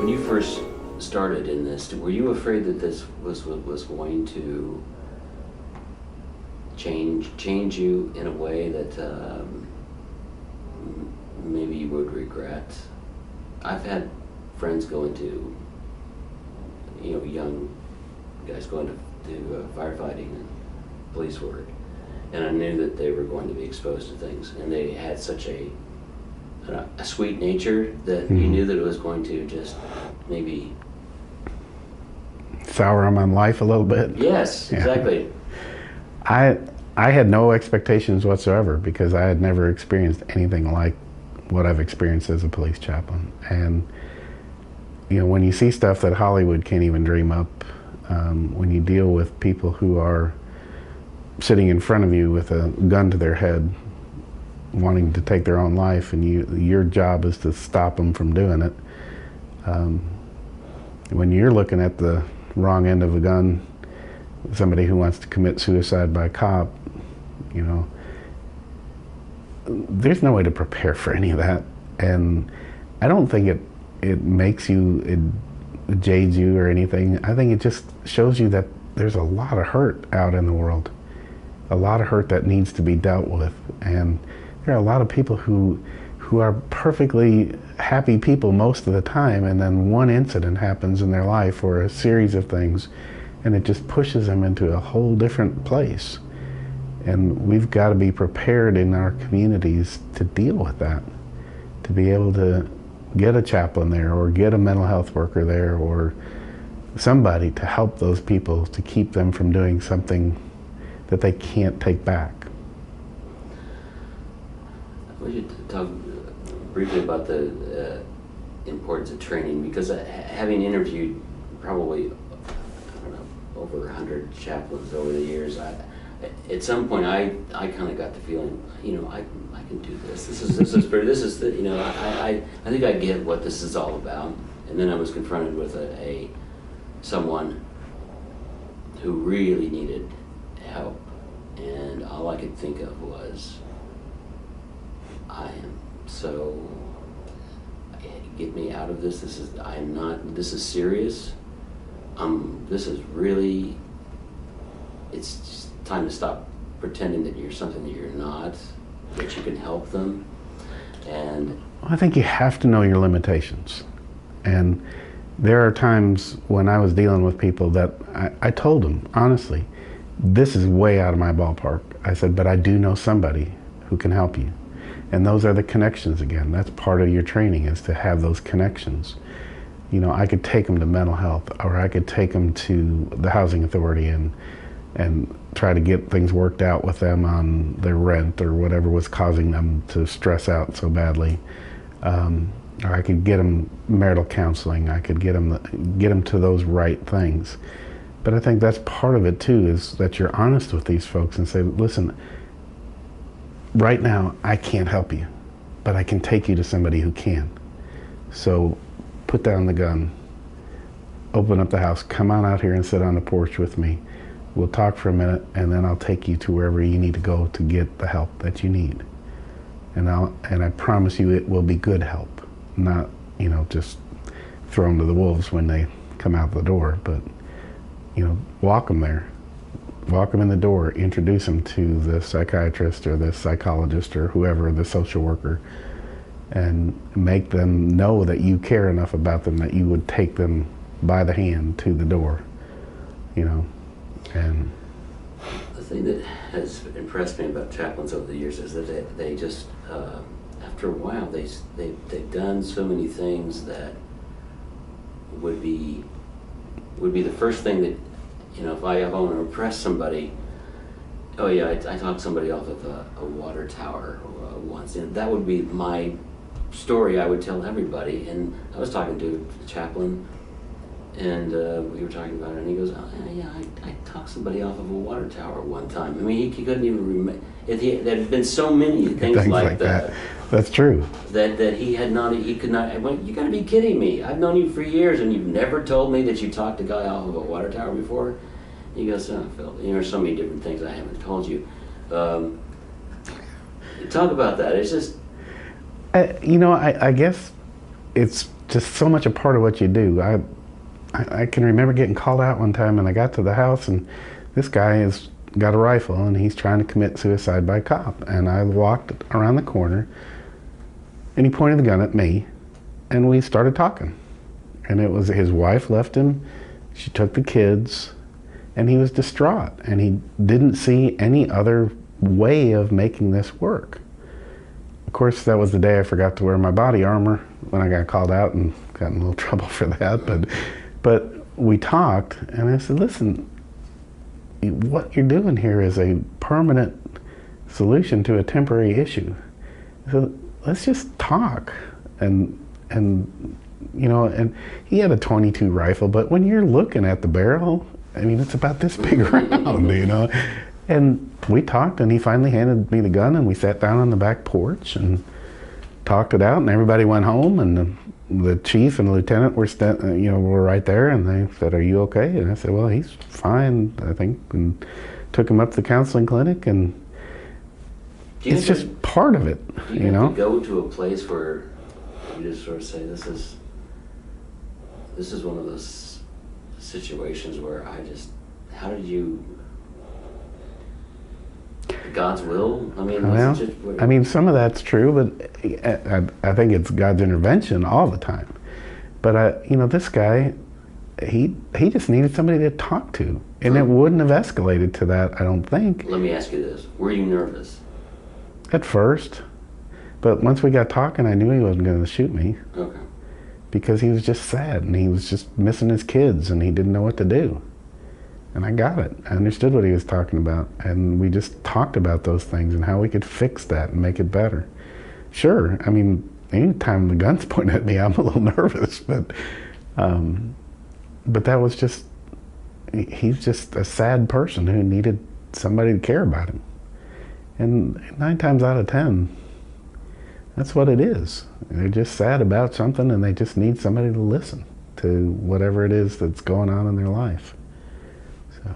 When you first started in this, were you afraid that this was going to change you in a way that maybe you would regret? I've had friends go into, young guys go into firefighting and police work, and I knew that they were going to be exposed to things, and they had such a sweet nature that you knew that it was going to just maybe sour on my life a little bit. Yes, exactly. I had no expectations whatsoever because I had never experienced anything like what I've experienced as a police chaplain. And when you see stuff that Hollywood can't even dream up, when you deal with people who are sitting in front of you with a gun to their head, wanting to take their own life, and your job is to stop them from doing it. When you're looking at the wrong end of a gun, somebody who wants to commit suicide by cop, there's no way to prepare for any of that. And I don't think it makes you, it jades you or anything. I think it just shows you that there's a lot of hurt out in the world, a lot of hurt that needs to be dealt with. And there are a lot of people who are perfectly happy people most of the time, and then one incident happens in their life or a series of things, and it just pushes them into a whole different place. And we've got to be prepared in our communities to deal with that, to be able to get a chaplain there or get a mental health worker there or somebody to help those people, to keep them from doing something that they can't take back. We should talk briefly about the importance of training, because having interviewed probably, over 100 chaplains over the years, at some point I kind of got the feeling, I can do this. This is pretty. This is the, I think I get what this is all about. And then I was confronted with someone who really needed help, and all I could think of was, get me out of this. This is serious. This is really, it's just time to stop pretending that you're something that you're not, that you can help them. And I think you have to know your limitations. And there are times when I was dealing with people that I told them, honestly, this is way out of my ballpark. I said, but I do know somebody who can help you. And those are the connections again. That's part of your training, is to have those connections. I could take them to mental health, or I could take them to the housing authority and try to get things worked out with them on their rent or whatever was causing them to stress out so badly. Or I could get them marital counseling. I could get them to those right things. But I think that's part of it too, is that you're honest with these folks and say, listen, right now I can't help you, but I can take you to somebody who can. So put down the gun, open up the house, come on out here and sit on the porch with me. We'll talk for a minute, and then I'll take you to wherever you need to go to get the help that you need. And I promise you it will be good help, not, just throw them to the wolves when they come out the door, but, walk them there. Walk them in the door, introduce them to the psychiatrist or the psychologist or whoever, the social worker, and make them know that you care enough about them that you would take them by the hand to the door, and the thing that has impressed me about chaplains over the years is that they just, after a while, they've done so many things that would be the first thing that, if I want to impress somebody, oh yeah, I talked somebody off of a water tower once, and that would be my story I would tell everybody. And I was talking to a chaplain, and we were talking about it, and he goes, oh yeah, I talked somebody off of a water tower one time. I mean, he couldn't even remember. There had been so many things like that. That's true. That he could not. I went, you gotta be kidding me. I've known you for years, and you've never told me that you talked a guy off of a water tower before. He goes, oh, Phil, there's so many different things I haven't told you. Talk about that. It's just, I guess it's just so much a part of what you do. I can remember getting called out one time, and I got to the house, and this guy has got a rifle, and he's trying to commit suicide by cop. And I walked around the corner, and he pointed the gun at me, and we started talking. And it was his wife left him, she took the kids, and he was distraught, and he didn't see any other way of making this work. Of course, that was the day I forgot to wear my body armor when I got called out and got in a little trouble for that. But we talked, and I said, listen, what you're doing here is a permanent solution to a temporary issue. So let's just talk. And you know, and he had a .22 rifle, but when you're looking at the barrel, I mean, it's about this big around, you know. And we talked, and he finally handed me the gun, and we sat down on the back porch and talked it out, and everybody went home, and the chief and the lieutenant were were right there, and they said, "Are you okay?" And I said, "Well, he's fine, I think," and took him up to the counseling clinic, and it's just part of it, you know. Do you go to a place where you just sort of say, this is one of those situations where how did you, God's will? I mean, well, I mean, some of that's true, but I think it's God's intervention all the time. But you know, this guy, he just needed somebody to talk to, and it wouldn't have escalated to that, I don't think. Let me ask you this: were you nervous at first? But once we got talking, I knew he wasn't going to shoot me. Okay. Because he was just sad, and he was just missing his kids, and he didn't know what to do. And I got it. I understood what he was talking about, and we just talked about those things and how we could fix that and make it better. Sure, I mean, anytime the gun's pointed at me, I'm a little nervous, but that was just, he's just a sad person who needed somebody to care about him. And 9 times out of 10, that's what it is. They're just sad about something, and they just need somebody to listen to whatever it is that's going on in their life. So.